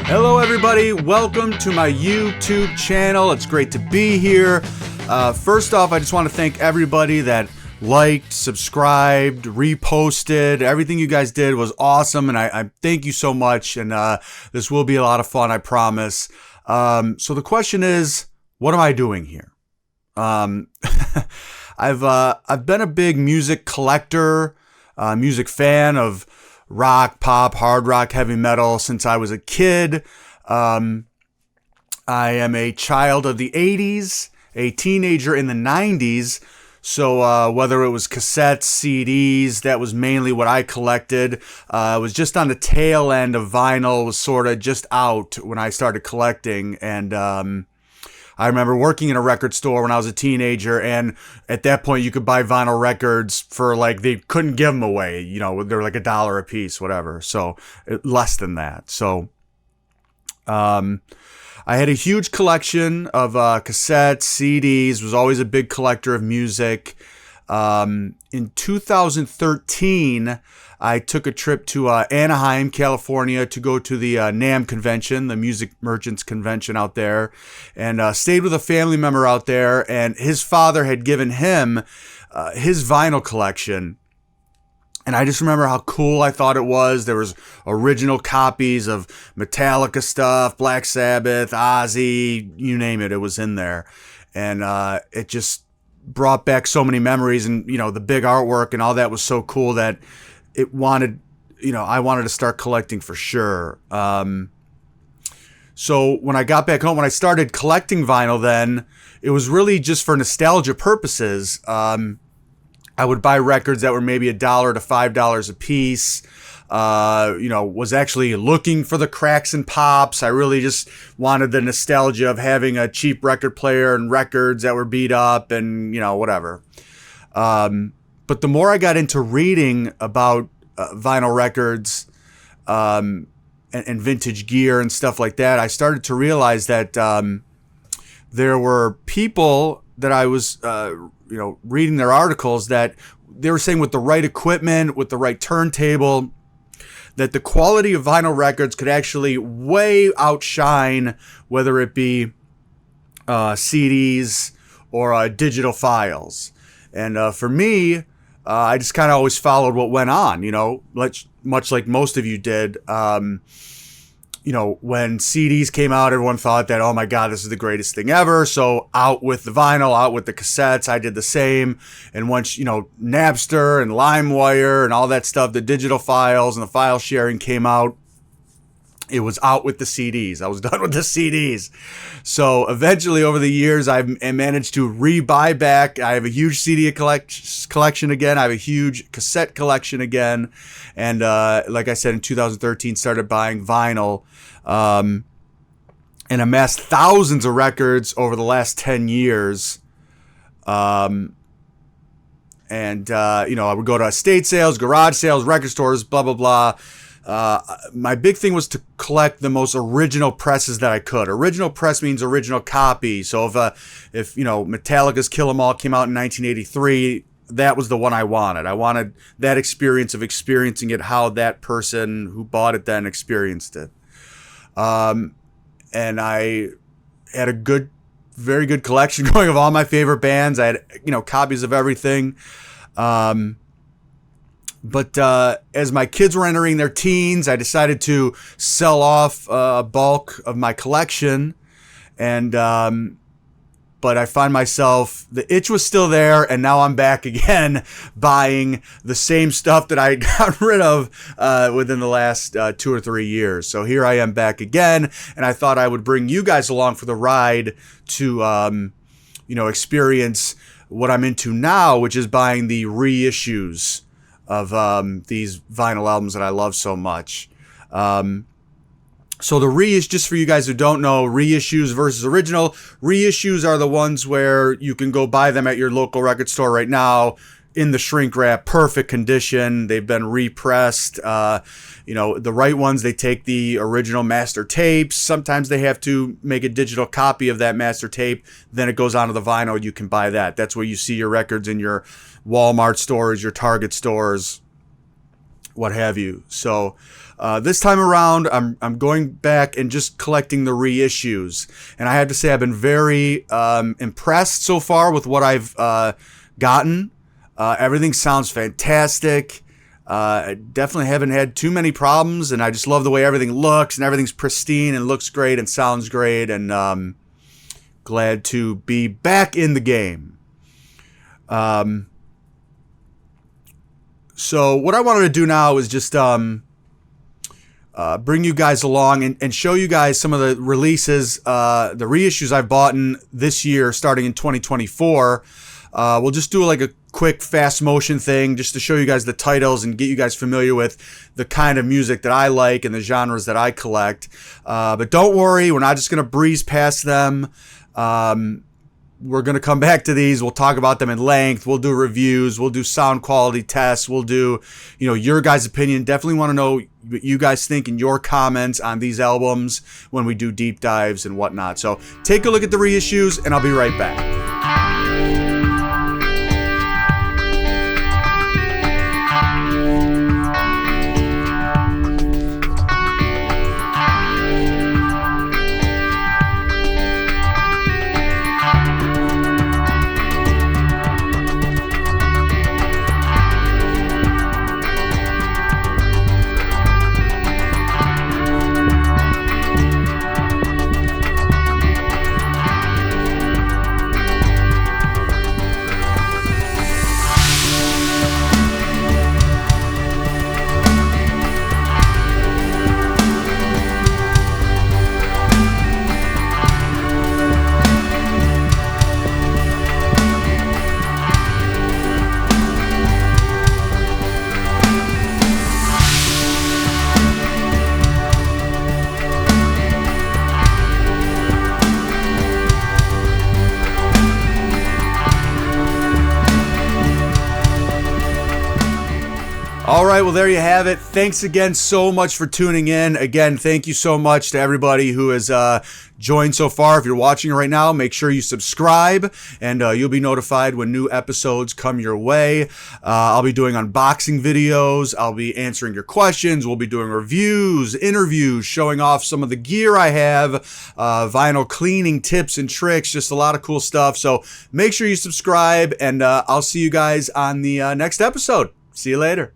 Hello everybody, welcome to my YouTube channel. It's great to be here. First off, I just want to thank everybody that liked, subscribed, reposted. Everything you guys did was awesome, and I thank you so much, and this will be a lot of fun, I promise. So the question is, what am I doing here? I've been a big music collector, music fan of rock, pop, hard rock, heavy metal since I was a kid. I am a child of the 80s, a teenager in the 90s. So whether it was cassettes, CDs, that was mainly what I collected. It was just on the tail end of vinyl, was sort of just out when I started collecting. And I remember working in a record store when I was a teenager, and at that point you could buy vinyl records for they couldn't give them away. You know, they were like $1 a piece, whatever. So less than that. So I had a huge collection of cassettes, CDs, was always a big collector of music. In 2013, I took a trip to Anaheim, California to go to the NAMM convention, the Music Merchants Convention out there, and stayed with a family member out there, and his father had given him his vinyl collection. And I just remember how cool I thought it was. There was original copies of Metallica stuff, Black Sabbath, Ozzy, you name it, it was in there. And it just brought back so many memories, and the big artwork and all that was so cool that I wanted to start collecting for sure. So when I got back home, when I started collecting vinyl, then it was really just for nostalgia purposes. I would buy records that were maybe $1 to $5 a piece. Was actually looking for the cracks and pops. I really just wanted the nostalgia of having a cheap record player and records that were beat up and, whatever. But the more I got into reading about vinyl records and vintage gear and stuff like that, I started to realize that there were people that I was, reading their articles that they were saying with the right equipment, with the right turntable, that the quality of vinyl records could actually way outshine whether it be CDs or digital files. And for me, I just kind of always followed what went on, much like most of you did. When CDs came out, everyone thought that, oh my God, this is the greatest thing ever. So out with the vinyl, out with the cassettes. I did the same. And once, Napster and LimeWire and all that stuff, the digital files and the file sharing came out, it was out with the CDs. I was done with the CDs. So eventually over the years, I've managed to re-buy back. I have a huge CD collection again. I have a huge cassette collection again. And like I said, in 2013, started buying vinyl and amassed thousands of records over the last 10 years. I would go to estate sales, garage sales, record stores, blah, blah, blah. My big thing was to collect the most original presses that I could. Original press means original copy. So if Metallica's Kill 'Em All came out in 1983, that was the one I wanted. I wanted that experience of experiencing it, how that person who bought it then experienced it. And I had a very good collection going of all my favorite bands. I had, copies of everything. But as my kids were entering their teens, I decided to sell off a bulk of my collection. And but I find myself, the itch was still there, and now I'm back again buying the same stuff that I got rid of within the last 2 or 3 years. So here I am back again, and I thought I would bring you guys along for the ride to experience what I'm into now, which is buying the reissues of these vinyl albums that I love so much. So the reissues, just for you guys who don't know, reissues versus original. Reissues are the ones where you can go buy them at your local record store right now in the shrink wrap, perfect condition. They've been repressed. The right ones, they take the original master tapes. Sometimes they have to make a digital copy of that master tape. Then it goes onto the vinyl. You can buy that. That's where you see your records in your Walmart stores, your Target stores, what have you. So this time around, I'm going back and just collecting the reissues. And I have to say I've been very impressed so far with what I've gotten. Everything sounds fantastic. I definitely haven't had too many problems, and I just love the way everything looks, and everything's pristine and looks great and sounds great, and glad to be back in the game. So what I wanted to do now is just bring you guys along and show you guys some of the releases, the reissues I've bought in this year, starting in 2024. We'll just do like a quick fast motion thing just to show you guys the titles and get you guys familiar with the kind of music that I like and the genres that I collect. But don't worry, we're not just going to breeze past them. We're going to come back to these. We'll talk about them in length. We'll do reviews. We'll do sound quality tests. We'll do, your guys' opinion. Definitely want to know what you guys think in your comments on these albums when we do deep dives and whatnot. So take a look at the reissues, and I'll be right back. All right, well, there you have it. Thanks again so much for tuning in. Again, thank you so much to everybody who has joined so far. If you're watching right now, make sure you subscribe, and you'll be notified when new episodes come your way. I'll be doing unboxing videos. I'll be answering your questions. We'll be doing reviews, interviews, showing off some of the gear I have, vinyl cleaning tips and tricks, just a lot of cool stuff. So make sure you subscribe, and I'll see you guys on the next episode. See you later.